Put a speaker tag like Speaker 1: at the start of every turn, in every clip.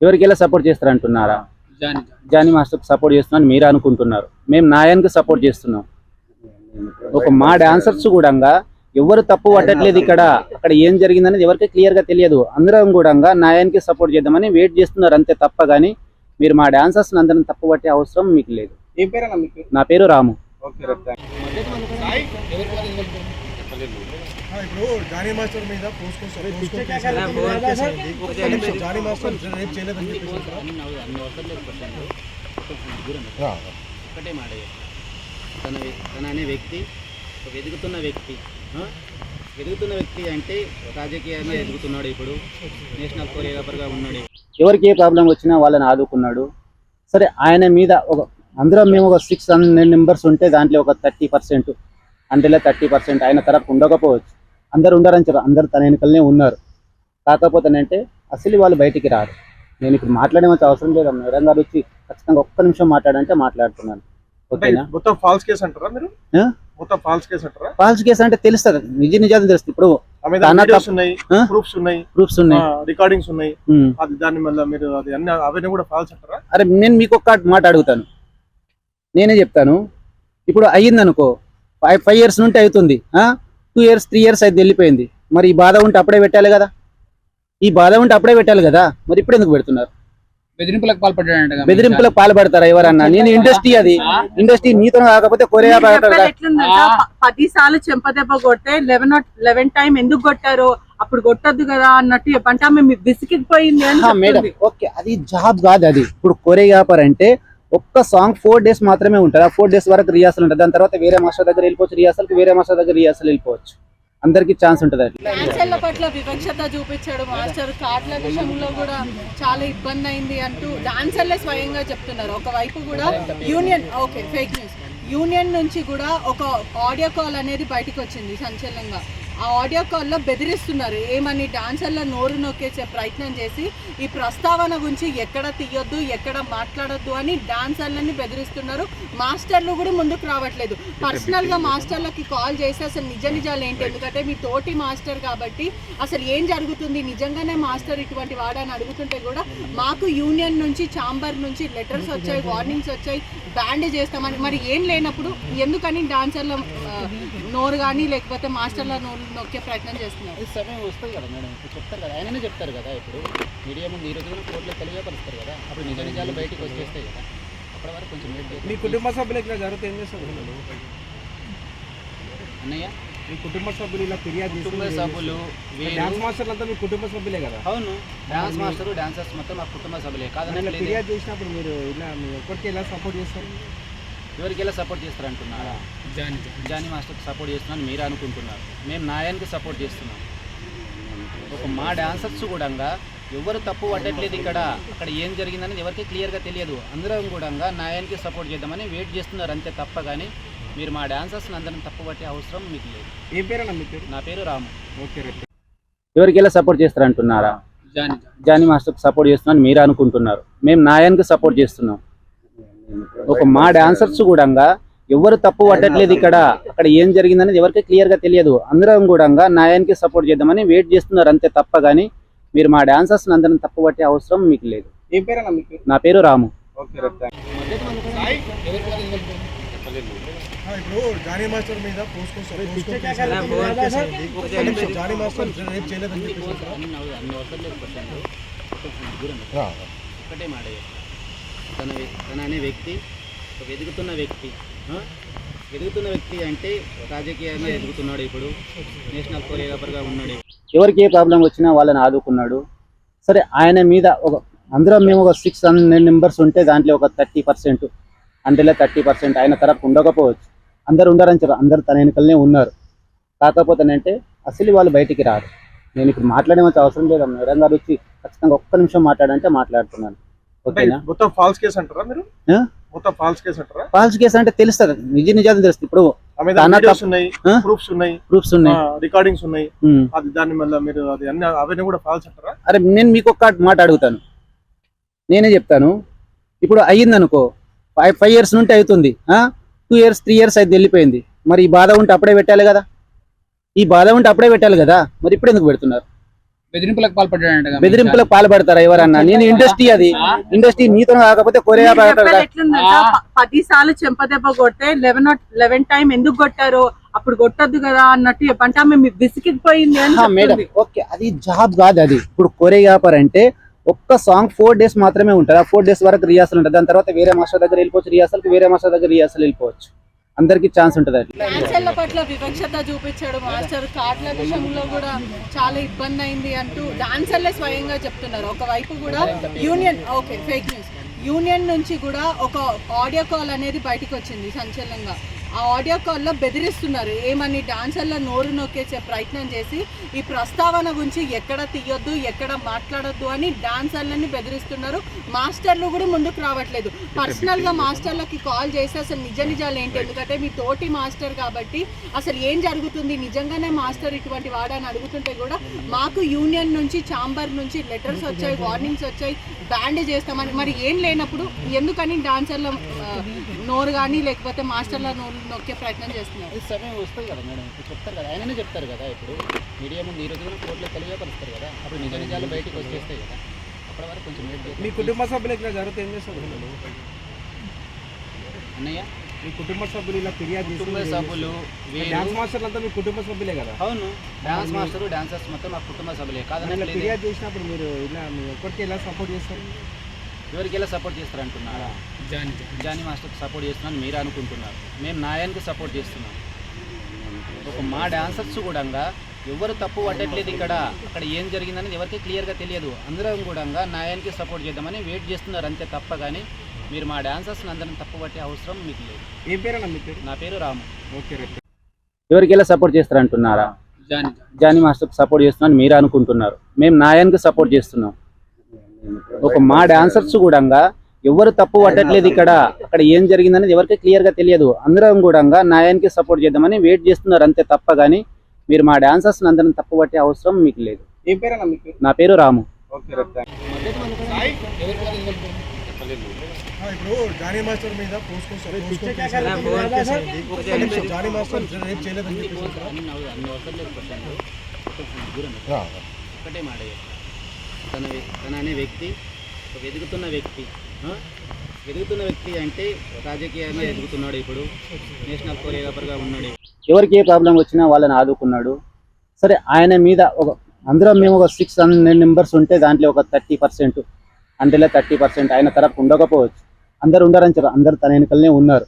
Speaker 1: ఎవరికి ఎలా సపోర్ట్ చేస్తారు అంటున్నారా? జానీ మాస్టర్ సపోర్ట్ చేస్తున్నాను మీరు అనుకుంటున్నారు. మేము నాయానికి సపోర్ట్ చేస్తున్నాం. ఒక మా డాన్సర్స్ కూడా ఎవరు తప్పు పట్టట్లేదు. ఇక్కడ అక్కడ ఏం జరిగిందనేది ఎవరికి క్లియర్ గా తెలియదు. అందరం కూడా నాయానికి సపోర్ట్ చేద్దామని వెయిట్ చేస్తున్నారు అంతే తప్ప గానీ మీరు మా డాన్సర్స్ అందరం తప్పు పట్టే అవసరం మీకు లేదు. నా పేరు రాము.
Speaker 2: ఇప్పుడు జానీ మాస్టర్ మీద జానీ మాస్టర్ రేపు చేయలేదని
Speaker 1: ఒకటే మాట, తన అనే వ్యక్తి ఒక ఎదుగుతున్న వ్యక్తి అంటే రాజకీయంగా ఎదుగుతున్నాడు. ఇప్పుడు నేషనల్ కొరియోగ్రాఫర్గా ఉన్నాడు. ఎవరికి ఏ ప్రాబ్లం వచ్చినా వాళ్ళని ఆదుకున్నాడు. సరే, ఆయన మీద అందరం మేము ఒక 600 మెంబర్స్ ఉంటే దాంట్లో ఒక 30% అంటే 30% ఆయన తరపు ఉండకపోవచ్చు. అందరు ఉండరని చెప్పారు. అందరు తన వెనుకలనే ఉన్నారు. కాకపోతే అంటే అసలు వాళ్ళు బయటికి రారు. నేను ఇప్పుడు మాట్లాడేమంత అవసరం లేదు. మేడం గారు వచ్చి ఖచ్చితంగా ఒక్క నిమిషం మాట్లాడంటే మాట్లాడుతున్నాను. ఓకేనా?
Speaker 2: మొత్తం ఫాల్స్ కేసు అంటారా మీరు? మొత్తం ఫాల్స్ కేసు అంటారా?
Speaker 1: ఫాల్స్ కేసు అంటే తెలుస్తుంది, నిజాలు తెలుస్తుంది. ఇప్పుడు ప్రూఫ్స్ ఉన్నాయి,
Speaker 2: రికార్డింగ్స్ ఉన్నాయి. దాని వల్ల మీరు అది అన్ని అవన్నీ కూడా ఫాల్స్ అంటారా?
Speaker 1: అరే నేను మీకు ఒక్క మాట అడుగుతాను, నేనే చెప్తాను. ఇప్పుడు అయ్యింది అనుకో, 5 years నుండి అవుతుంది, 2 years 3 years అయితే వెళ్ళిపోయింది. మరి ఈ బాధ ఉంటే అప్పుడే పెట్టాలి కదా. మరి ఇప్పుడు ఎందుకు పెడుతున్నారు? బెదిరింపులకు పాల్పడతారా ఎవరన్నా? నేను ఇండస్ట్రీ మీతో కాకపోతే కొరియా
Speaker 3: 10 సార్లు చెంపదెబ్బ కొట్టే 11 టైం ఎందుకు కొట్టారు? అప్పుడు కొట్టద్దు కదా అన్నట్టు చెప్పంటే ఆమె విసిగిపోయింది
Speaker 1: మేడం. ఓకే, అది జాబ్ కాదు. అది ఇప్పుడు కొరియోగ్రాఫర్ అంటే ఒక్క సాంగ్ 4 days మాత్రమే ఉంటుంది. ఆ 4 days వరకు రిహార్సల్ ఉంటుంది. దాని తర్వాత వేరే మాస్టర్ దగ్గర వెళ్ళిపోవచ్చు, వేరే మాస్టర్ దగ్గర రిహార్సల్ వెళ్ళిపోవచ్చు. అందరికి ఛాన్స్ ఉంటుంది.
Speaker 3: డాన్సర్ల పట్ల వివక్షత చూపించాడు మాస్టర్. కార్డుల విషయంలో కూడా చాలా ఇబ్బంది అయింది అంటూ డాన్సర్లే స్వయంగా చెప్తున్నారు. ఒకవైపు కూడా యూనియన్ ఫేక్ న్యూస్ యూనియన్ నుంచి కూడా ఒక ఆడియో కాల్ అనేది బయటకు వచ్చింది సంచలనంగా. ఆ ఆడియో కాల్లో బెదిరిస్తున్నారు. ఏమని డాన్సర్ల నోరు నొక్కేసే ప్రయత్నం చేసి ఈ ప్రస్తావన గురించి ఎక్కడ తీయొద్దు, ఎక్కడ మాట్లాడొద్దు అని డాన్సర్లని బెదిరిస్తున్నారు. మాస్టర్లు కూడా ముందుకు రావట్లేదు. పర్సనల్గా మాస్టర్లకి కాల్ చేసి అసలు నిజాలు ఏంటి, ఎందుకంటే మీ తోటి మాస్టర్ కాబట్టి అసలు ఏం జరుగుతుంది, నిజంగానే మాస్టర్ ఇటువంటి వాడని అడుగుతుంటే కూడా మాకు యూనియన్ నుంచి ఛాంబర్ నుంచి లెటర్స్ వచ్చాయి, వార్నింగ్స్ వచ్చాయి, బ్యాండ్ చేస్తామని. మరి ఏం లేనప్పుడు ఎందుకని డాన్సర్ల నోరు కానీ లేకపోతే మాస్టర్ల నోరు నొక్కే ప్రయత్నం చేస్తున్నారు?
Speaker 1: సమయం వస్తుంది కదా మేడం, ఇప్పుడు చెప్తారు కదా, ఆయననే చెప్తారు కదా. ఇప్పుడు మీడియా ముందు ఈ రోజు కూడా కోర్టులో తెలియపరుస్తారు కదా. అప్పుడు నిజాలు బయటకు వచ్చేస్తాయి కదా. అప్పటి వరకు కొంచెం
Speaker 2: మీ కుటుంబ సభ్యులు ఇట్లా జరిగితే ఏం చేస్తారు
Speaker 1: అన్నయ్య?
Speaker 2: మీ కుటుంబ సభ్యులు ఇలా ఫిర్యాదు,
Speaker 1: కుటుంబ సభ్యులు
Speaker 2: డాన్స్ మాస్టర్లు అంతా మీ కుటుంబ సభ్యులే కదా?
Speaker 1: అవును, డాన్స్ మాస్టర్ డాన్సర్స్ మొత్తం మా కుటుంబ సభ్యులే. కాదని
Speaker 2: ఫిర్యాదు చేసినప్పుడు మీరు ఇలా మీ ఒక్కరికి ఎలా సపోర్ట్ చేస్తారు?
Speaker 1: ఎవరికి ఎలా సపోర్ట్ చేస్తారు అంటున్నారా? జానీ మాస్టర్కి సపోర్ట్ చేస్తున్నాను మీరు అనుకుంటున్నారు. మేము నాయానికి సపోర్ట్ చేస్తున్నాం. ఒక మా డాన్సర్స్ కూడా ఎవరు తప్పు పట్టట్లేదు. ఇక్కడ అక్కడ ఏం జరిగిందనేది ఎవరికి క్లియర్గా తెలియదు. అందరం కూడా నాయానికి సపోర్ట్ చేద్దామని వెయిట్ చేస్తున్నారు అంతే తప్ప కానీ మీరు మా డాన్సర్స్ని అందరం తప్పు పట్టే అవసరం మీకు లేదు.
Speaker 2: ఏ పేరు?
Speaker 1: నా పేరు రాము.
Speaker 2: ఓకే.
Speaker 1: ఎవరికి ఎలా సపోర్ట్ చేస్తారు అంటున్నారా? జానీ మాస్టర్కి సపోర్ట్ చేస్తున్నాను మీరు అనుకుంటున్నారు. మేము నాయానికి సపోర్ట్ చేస్తున్నాం. ఒక మా డాన్సర్స్ కూడా ఎవరు తప్పు పట్టట్లేదు. ఇక్కడ అక్కడ ఏం జరిగిందనేది ఎవరికి క్లియర్ గా తెలియదు. అందరం కూడా నాయానికి సపోర్ట్ చేద్దామని వెయిట్ చేస్తున్నారు అంతే తప్ప గానీ మీరు మా డాన్సర్స్ అందరం తప్పు పట్టే అవసరం మీకు లేదు.
Speaker 2: ఏ పేరు?
Speaker 1: నా పేరు రాము.
Speaker 2: ఇప్పుడు జానీ మాస్టర్ మీద జానీ మాస్టర్ రేపు చేయలేదని
Speaker 1: ఒకటే మాట, తన అనే వ్యక్తి ఒక ఎదుగుతున్న వ్యక్తి అంటే రాజకీయంగా ఎదుగుతున్నాడు. ఇప్పుడు నేషనల్ కొరియోగ్రాఫర్గా ఉన్నాడు. ఎవరికి ఏ ప్రాబ్లం వచ్చినా వాళ్ళని ఆదుకున్నాడు. సరే, ఆయన మీద అందరం మేము ఒక 600 మెంబర్స్ ఉంటే దాంట్లో ఒక 30% అంటే 30% ఆయన తరపు ఉండకపోవచ్చు. అందరు ఉండరని చెప్పారు. అందరు తన వెనుకలనే ఉన్నారు. కాకపోతే అంటే అసలు వాళ్ళు బయటికి రారు. నేను ఇప్పుడు మాట్లాడేమంత అవసరం లేదు. మేడం గారు వచ్చి ఖచ్చితంగా ఒక్క నిమిషం మాట్లాడంటే మాట్లాడుతున్నాను. ఓకేనా?
Speaker 2: మొత్తం ఫాల్స్ కేసు అంటారా మీరు? మొత్తం ఫాల్స్ కేసు అంటారా?
Speaker 1: ఫాల్స్ కేసు అంటే తెలుస్తుంది, నిజాలు తెలుస్తుంది. ఇప్పుడు
Speaker 2: ప్రూఫ్స్ ఉన్నాయి, రికార్డింగ్స్ ఉన్నాయి. దాని వల్ల మీరు అది అన్ని అవన్నీ కూడా ఫాల్స్ అంటారా?
Speaker 1: అరే నేను మీకు ఒక్క మాట అడుగుతాను, నేనే చెప్తాను. ఇప్పుడు అయ్యింది అనుకో, 5 years నుండి అవుతుంది, 2 years 3 years అయితే వెళ్ళిపోయింది. మరి ఈ బాధ ఉంటే అప్పుడే పెట్టాలి కదా. మరి ఇప్పుడు ఎందుకు పెడుతున్నారు?
Speaker 4: బెదిరింపులకు పాల్పడ్డాడంట
Speaker 1: బెదిరింపులకు పాల్పడతారా ఎవరన్నా? నేను ఇండస్ట్రీ, అది ఇండస్ట్రీ నీతో కాకపోతే కొరియా
Speaker 3: ఎట్లుందంట 10 సార్లు చెంపదెబ్బ కొట్టే 11 టైం ఎందుకు కొట్టారు, అప్పుడు కొట్టద్దు కదా అన్నట్టు చెప్పంటే ఆమె విసిగిపోయింది అని
Speaker 1: మేడం. ఓకే, అది జాబ్ కాదు. అది ఇప్పుడు కొరియోగ్రాఫర్ అంటే ఒక్క సాంగ్ 4 days మాత్రమే ఉంటుంది. ఆ 4 days వరకు రిహార్సల్ ఉంటుంది. దాని తర్వాత వేరే మాస్టర్ దగ్గర వెళ్ళిపోవచ్చు రిహార్సల్ కి, వేరే మాస్టర్ దగ్గర రిహార్సల్ వెళ్ళిపోవచ్చు. అందరికి ఛాన్స్ ఉంటుంది. అట్లా
Speaker 3: డాన్సర్ల పట్ల వివక్షత చూపించాడు మాస్టర్. కార్డుల విషయంలో కూడా చాలా ఇబ్బంది అయింది అంటూ డాన్సర్లే స్వయంగా చెప్తున్నారు. ఒకవైపు కూడా union, okay fake news, union నుంచి కూడా ఒక ఆడియో కాల్ అనేది బయటకు వచ్చింది సంచలనంగా. ఆ ఆడియో కాల్లో బెదిరిస్తున్నారు, ఏమని డాన్సర్ల నోరు నొక్కేసే ప్రయత్నం చేసి ఈ ప్రస్తావన గురించి ఎక్కడ తీయొద్దు, ఎక్కడ మాట్లాడొద్దు అని డాన్సర్లని బెదిరిస్తున్నారు. మాస్టర్లు కూడా ముందుకు రావట్లేదు. పర్సనల్గా మాస్టర్లకి కాల్ చేసి అసలు నిజాలు ఏంటి, ఎందుకంటే మీ తోటి మాస్టర్ కాబట్టి అసలు ఏం జరుగుతుంది, నిజంగానే మాస్టర్ ఇటువంటి వాడని అడుగుతుంటే కూడా మాకు యూనియన్ నుంచి, ఛాంబర్ నుంచి లెటర్స్ వచ్చాయి, వార్నింగ్స్ వచ్చాయి, బ్యాండ్ చేస్తామని. మరి ఏం లేనప్పుడు ఎందుకని డాన్సర్ల నోరు కానీ లేకపోతే మాస్టర్ల నోరు నొక్కే ప్రయత్నం చేస్తున్నారు?
Speaker 1: సమయం వస్తుంది కదా మేడం, ఇప్పుడు చెప్తారు కదా, ఆయననే చెప్తారు కదా. ఇప్పుడు మీడియా ముందు ఈ రోజు కూడా కోర్టులో తెలియపరుస్తారు కదా, అప్పుడు నిజాలు బయటకు వచ్చేస్తాయి కదా. అప్పటి వరకు కొంచెం
Speaker 5: మీ కుటుంబ సభ్యులు ఇట్లా జరిగితే ఏం చేస్తారు
Speaker 1: అన్నయ్య?
Speaker 5: మీ కుటుంబ సభ్యులు ఇలా ఫిర్యాదు
Speaker 1: కుటుంబ సభ్యులు
Speaker 5: డాన్స్ మాస్టర్లు అంతా మీ కుటుంబ సభ్యులే కదా?
Speaker 1: అవును, డాన్స్ మాస్టర్ డాన్సర్స్ మొత్తం మా కుటుంబ సభ్యులే కాదని
Speaker 5: ఫిర్యాదు చేసినప్పుడు మీరు ఇలా మీ ఒక్కరికి ఎలా సపోర్ట్ చేస్తారు?
Speaker 1: ఎవరికి ఎలా సపోర్ట్ చేస్తారు అంటున్నారా? జానీ మాస్టర్కి సపోర్ట్ చేస్తున్నాను మీరు అనుకుంటున్నారు. మేము న్యాయానికి సపోర్ట్ చేస్తున్నాం. ఒక మా డాన్సర్స్ కూడా ఎవరు తప్పు పట్టట్లేదు ఇక్కడ. అక్కడ ఏం జరిగిందని ఎవరికి క్లియర్గా తెలియదు. అందరం కూడా న్యాయానికి సపోర్ట్ చేద్దామని వెయిట్ చేస్తున్నారు అంతే తప్ప. కానీ మీరు మా డాన్సర్స్ని అందరం తప్పు పట్టే అవసరం మీకు లేదు.
Speaker 5: ఏం పేరు మీ పేరు?
Speaker 1: నా పేరు రాము.
Speaker 5: ఓకే,
Speaker 1: ఎవరికి ఎలా సపోర్ట్ చేస్తారు అంటున్నారా? జానీ మాస్టర్కి సపోర్ట్ చేస్తున్నాను మీరు అనుకుంటున్నారు. మేము న్యాయానికి సపోర్ట్ చేస్తున్నాం. ఒక మా డాన్సర్స్ కూడా ఎవరు తప్పు పట్టట్లేదు ఇక్కడ. అక్కడ ఏం జరిగిందనేది ఎవరికి క్లియర్గా తెలియదు. అందరం కూడా న్యాయానికి సపోర్ట్ చేద్దామని వెయిట్ చేస్తున్నారు అంతే తప్ప. కానీ మీరు మా డాన్సర్స్ని అందరం తప్పు పట్టే అవసరం మీకు లేదు.
Speaker 5: ఏం పేరు మీ పేరు?
Speaker 1: నా పేరు రాము.
Speaker 2: ఇప్పుడు జానీ మాస్టర్ మీద జానీ మాస్టర్ రేపు చేయలేదని
Speaker 1: ఒకటే మాట, తన అనే వ్యక్తి ఒక ఎదుగుతున్న వ్యక్తి అంటే రాజకీయంగా ఎదుగుతున్నాడు. ఇప్పుడు నేషనల్ కొరియోగ్రాఫర్గా ఉన్నాడు. ఎవరికి ఏ ప్రాబ్లం వచ్చినా వాళ్ళని ఆదుకున్నాడు. సరే, ఆయన మీద ఒక అందరం మేము ఒక 600 members ఉంటే దాంట్లో ఒక 30% అంటే 30% ఆయన తరపు ఉండకపోవచ్చు. అందరు ఉండరని చెప్పారు. అందరు తన వెనుకలనే ఉన్నారు.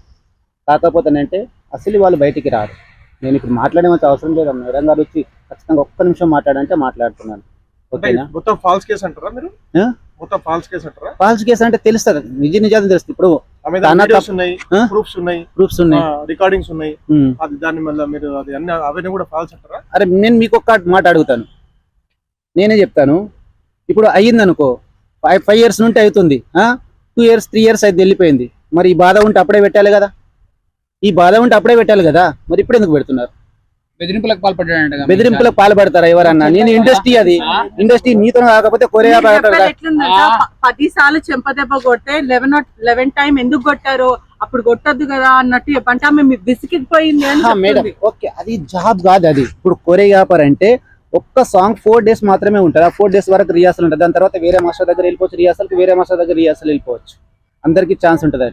Speaker 1: కాకపోతే అంటే అసలు వాళ్ళు బయటికి రారు. నేను ఇప్పుడు మాట్లాడేమంత అవసరం లేదు. మేడం గారు వచ్చి ఖచ్చితంగా ఒక్క నిమిషం మాట్లాడంటే మాట్లాడుతున్నాను. ఓకేనా?
Speaker 2: మొత్తం ఫాల్స్ కేసు అంటారా మీరు? మొత్తం ఫాల్స్ కేసు అంటారా?
Speaker 1: ఫాల్స్ కేసు అంటే తెలుస్తుంది, నిజాలు తెలుస్తుంది. ఇప్పుడు
Speaker 2: ప్రూఫ్స్ ఉన్నాయి, రికార్డింగ్స్ ఉన్నాయి. అది దాని వల్ల మీరు అది అన్ని అవన్నీ కూడా ఫాల్స్ అంటారా?
Speaker 1: అరే నేను మీకు ఒక్క మాట అడుగుతాను, నేనే చెప్తాను. ఇప్పుడు అయ్యింది అనుకో, 5 years నుండి అవుతుంది, 2 years 3 years అయితే వెళ్ళిపోయింది. మరి ఈ బాధ ఉంటే అప్పుడే పెట్టాలి కదా. మరి ఇప్పుడు ఎందుకు పెడుతున్నారు?
Speaker 4: బెదిరింపులకు పాల్పడ్డాడంట
Speaker 1: బెదిరింపులకు పాల్పడతారా ఎవరన్నా? నేను ఇండస్ట్రీ, అది ఇండస్ట్రీ నీతో కాకపోతే కొరియా
Speaker 3: ఎట్లుందంట 10 సార్లు చెంపదెబ్బ కొట్టే 11 టైం ఎందుకు కొట్టారు, అప్పుడు కొట్టద్దు కదా అన్నట్టు చెప్పంటే ఆమె విసిగిపోయింది అని
Speaker 1: మేడం. ఓకే, అది జాబ్ కాదు. అది ఇప్పుడు కొరియోగ్రాఫర్ అంటే ఒక్క సాంగ్ 4 days మాత్రమే ఉంటుంది. ఆ 4 days వరకు రిహార్సల్ ఉంటుంది. దాని తర్వాత వేరే మాస్టర్ దగ్గర వెళ్ళిపోవచ్చు రిహార్సల్ కి, వేరే మాస్టర్ దగ్గర రిహార్సల్ వెళ్ళిపోవచ్చు. అందరికి ఛాన్స్ ఉంటుంది.